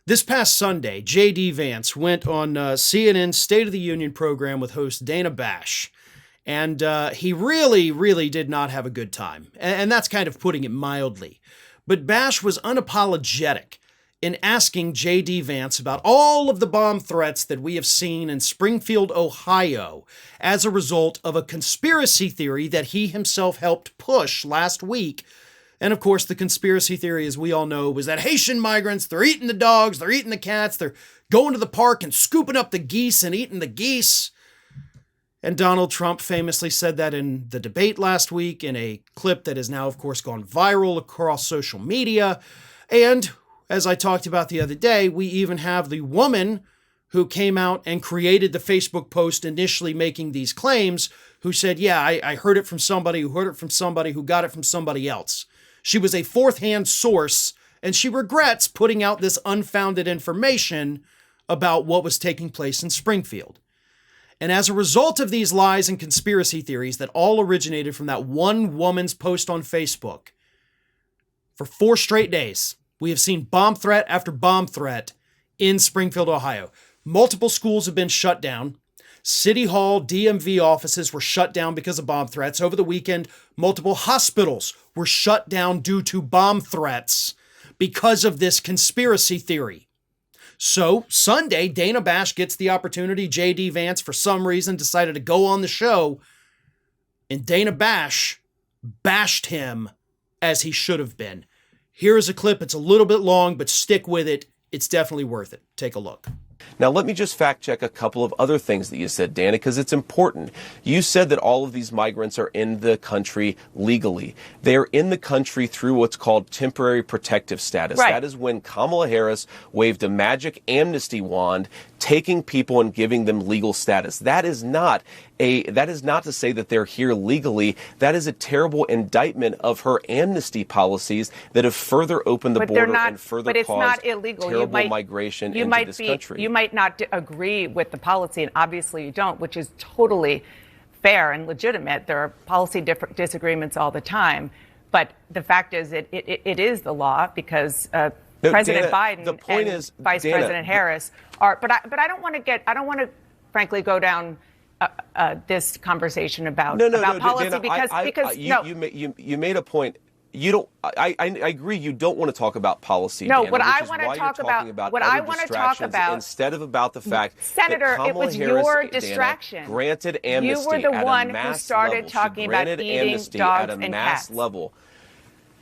This past Sunday, J.D. Vance went on CNN's State of the Union program with host Dana Bash. And he really, really did not have a good time. And that's kind of putting it mildly. But Bash was unapologetic in asking J.D. Vance about all of the bomb threats that we have seen in Springfield, Ohio, as a result of a conspiracy theory that he himself helped push last week. And of course, the conspiracy theory, as we all know, was that Haitian migrants, they're eating the dogs, they're eating the cats, they're going to the park and scooping up the geese and eating the geese. And Donald Trump famously said that in the debate last week in a clip that has now, of course, gone viral across social media. And as I talked about the other day, we even have the woman who came out and created the Facebook post initially making these claims, who said, yeah, I heard it from somebody who heard it from somebody who got it from somebody else. She was a fourth-hand source, and she regrets putting out this unfounded information about what was taking place in Springfield. And as a result of these lies and conspiracy theories that all originated from that one woman's post on Facebook, for 4 straight days, we have seen bomb threat after bomb threat in Springfield, Ohio. Multiple schools have been shut down. City Hall, DMV offices were shut down because of bomb threats. Over the weekend, multiple hospitals were shut down due to bomb threats because of this conspiracy theory. So Sunday, Dana Bash gets the opportunity. J.D. Vance, for some reason, decided to go on the show, and Dana Bash bashed him as he should have been. Here is a clip. It's a little bit long, but stick with it. It's definitely worth it. Take a look. Now, let me just fact check a couple of other things that you said, Dana, because it's important. You said that all of these migrants are in the country legally. They're in the country through what's called temporary protective status. Right. That is when Kamala Harris waved a magic amnesty wand, taking people and giving them legal status. That is not to say that they're here legally. That is a terrible indictment of her amnesty policies that have further opened the border and further caused terrible migration into this country. You might not agree with the policy, and obviously you don't, which is totally fair and legitimate. There are policy disagreements all the time. But the fact is it is the law because President Biden and Vice President Harris are. But I don't want to frankly go down this conversation about policy Dana, because you made a point. You don't. I agree. You don't want to talk about policy. No, Dana, what I want to talk about. What I want to talk about instead of about the fact, Senator, that Kamala it was Harris, your Dana, distraction. Granted amnesty. You were the one who started level. talking about eating dogs and cats. Level.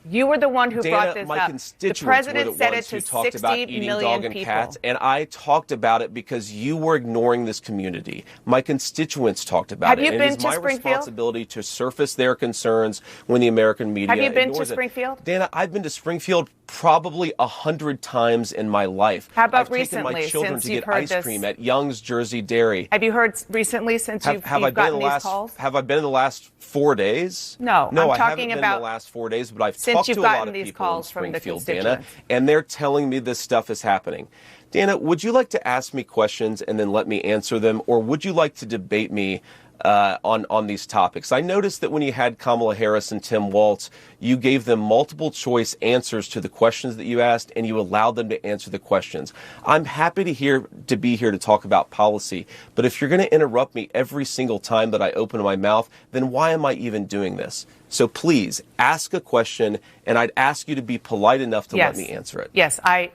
You were the one who Dana, brought this my up. constituents The president were the said ones it to who talked about 60 eating million dog and people. cats, and I talked about it because you were ignoring this community. My constituents talked about it. Have you been it is to my Springfield? responsibility to surface their concerns when the American media Have you been to ignores it. Springfield? Dana, I've been to Springfield probably 100 times in my life. How about I've taken my recently, children since to you've get heard ice this? cream at Young's Jersey Dairy. Have you heard recently since you've gotten these calls? Have I been in the last 4 days? No, no, I'm I haven't talking been about in the last 4 days, but I've since talked you've to a lot gotten of these people calls in from the Springfield, Dana, constituents. and they're telling me this stuff is happening. Dana, would you like to ask me questions and then let me answer them, or would you like to debate me on these topics? I noticed that when you had Kamala Harris and Tim Walz, you gave them multiple choice answers to the questions that you asked, and you allowed them to answer the questions. I'm happy to be here to talk about policy, but if you're going to interrupt me every single time that I open my mouth, then why am I even doing this? So please ask a question, and I'd ask you to be polite enough to let me answer it. Yes, I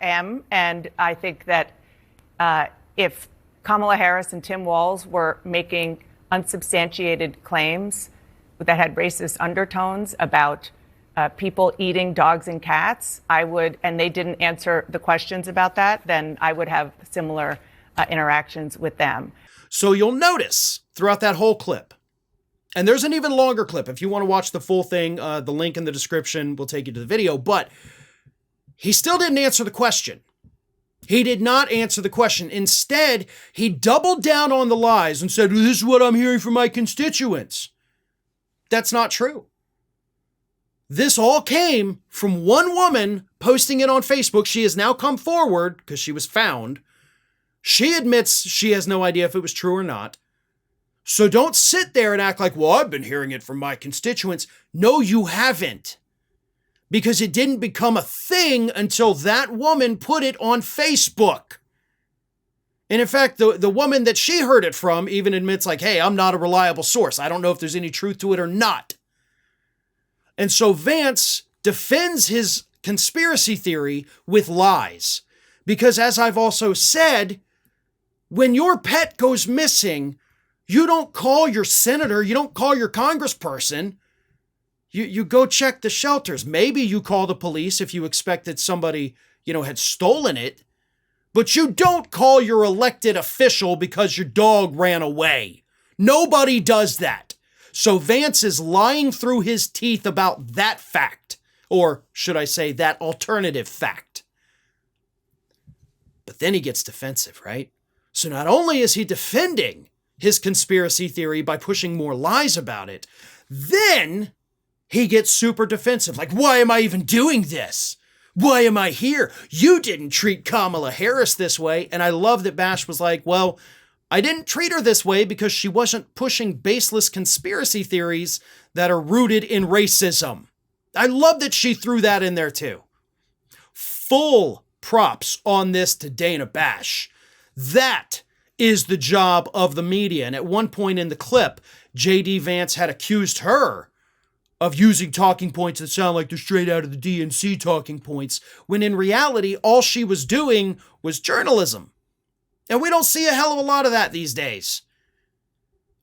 am, and I think that if Kamala Harris and Tim Walz were making unsubstantiated claims that had racist undertones about people eating dogs and cats, and they didn't answer the questions about that, then I would have similar interactions with them. So you'll notice throughout that whole clip, and there's an even longer clip. If you want to watch the full thing, the link in the description will take you to the video, but he still didn't answer the question. He did not answer the question. Instead, he doubled down on the lies and said, this is what I'm hearing from my constituents. That's not true. This all came from one woman posting it on Facebook. She has now come forward because she was found. She admits she has no idea if it was true or not. So don't sit there and act like, well, I've been hearing it from my constituents. No, you haven't. because it didn't become a thing until that woman put it on Facebook. And in fact, the woman that she heard it from even admits like, hey, I'm not a reliable source. I don't know if there's any truth to it or not. And so Vance defends his conspiracy theory with lies. Because as I've also said, when your pet goes missing, you don't call your senator, you don't call your congressperson. You go check the shelters. Maybe you call the police if you expect that somebody, had stolen it. But you don't call your elected official because your dog ran away. Nobody does that. So Vance is lying through his teeth about that fact. Or should I say that alternative fact. But then he gets defensive, right? So not only is he defending his conspiracy theory by pushing more lies about it, then he gets super defensive. Like, why am I even doing this? Why am I here? You didn't treat Kamala Harris this way. And I love that Bash was like, well, I didn't treat her this way because she wasn't pushing baseless conspiracy theories that are rooted in racism. I love that she threw that in there too. Full props on this to Dana Bash. That is the job of the media. And at one point in the clip, J.D. Vance had accused her of using talking points that sound like they're straight out of the DNC talking points, when in reality, all she was doing was journalism. And we don't see a hell of a lot of that these days.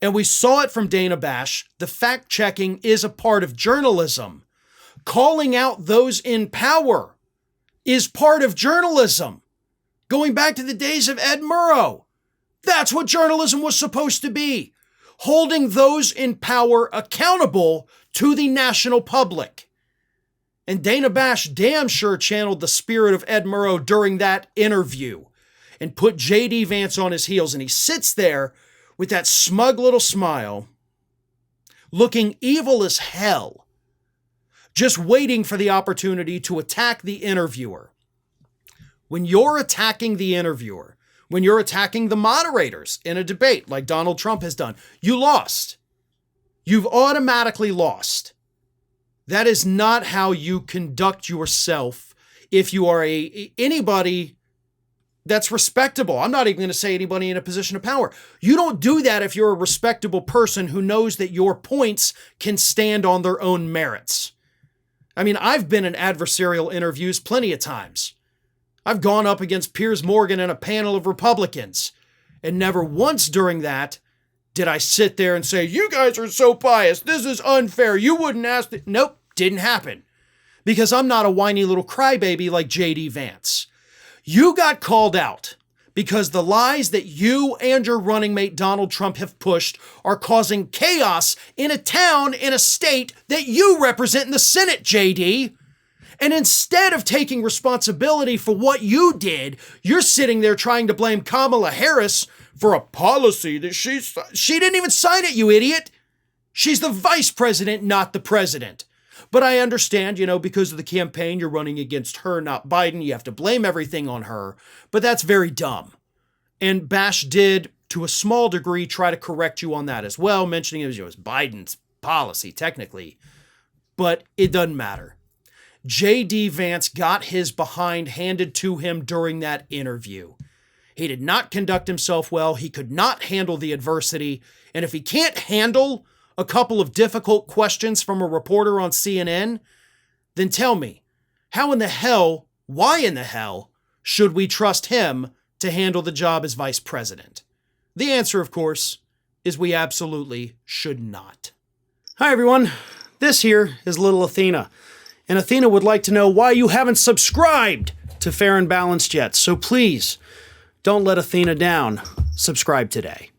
And we saw it from Dana Bash. The fact-checking is a part of journalism. Calling out those in power is part of journalism. Going back to the days of Ed Murrow. That's what journalism was supposed to be. Holding those in power accountable to the national public. And Dana Bash damn sure channeled the spirit of Ed Murrow during that interview and put J.D. Vance on his heels. And he sits there with that smug little smile, looking evil as hell, just waiting for the opportunity to attack the interviewer. When you're attacking the interviewer, when you're attacking the moderators in a debate like Donald Trump has done, you lost. You've automatically lost. That is not how you conduct yourself if you are anybody that's respectable. I'm not even going to say anybody in a position of power. You don't do that if you're a respectable person who knows that your points can stand on their own merits. I mean, I've been in adversarial interviews plenty of times. I've gone up against Piers Morgan and a panel of Republicans, and never once during that did I sit there and say, you guys are so biased. This is unfair. You wouldn't ask it. Nope, didn't happen. Because I'm not a whiny little crybaby like J.D. Vance. You got called out because the lies that you and your running mate Donald Trump have pushed are causing chaos in a town, in a state that you represent in the Senate, J.D. And instead of taking responsibility for what you did, you're sitting there trying to blame Kamala Harris for a policy that she didn't even sign it, you idiot. She's the vice president, not the president. But I understand, because of the campaign, you're running against her, not Biden. You have to blame everything on her. But that's very dumb. And Bash did, to a small degree, try to correct you on that as well, mentioning it was Biden's policy, technically. But it doesn't matter. J.D. Vance got his behind handed to him during that interview. He did not conduct himself well. He could not handle the adversity. And if he can't handle a couple of difficult questions from a reporter on CNN, then tell me, why in the hell should we trust him to handle the job as vice president? The answer, of course, is we absolutely should not. Hi, everyone. This here is little Athena. And Athena would like to know why you haven't subscribed to Fair and Balanced yet. So please, don't let Athena down. Subscribe today.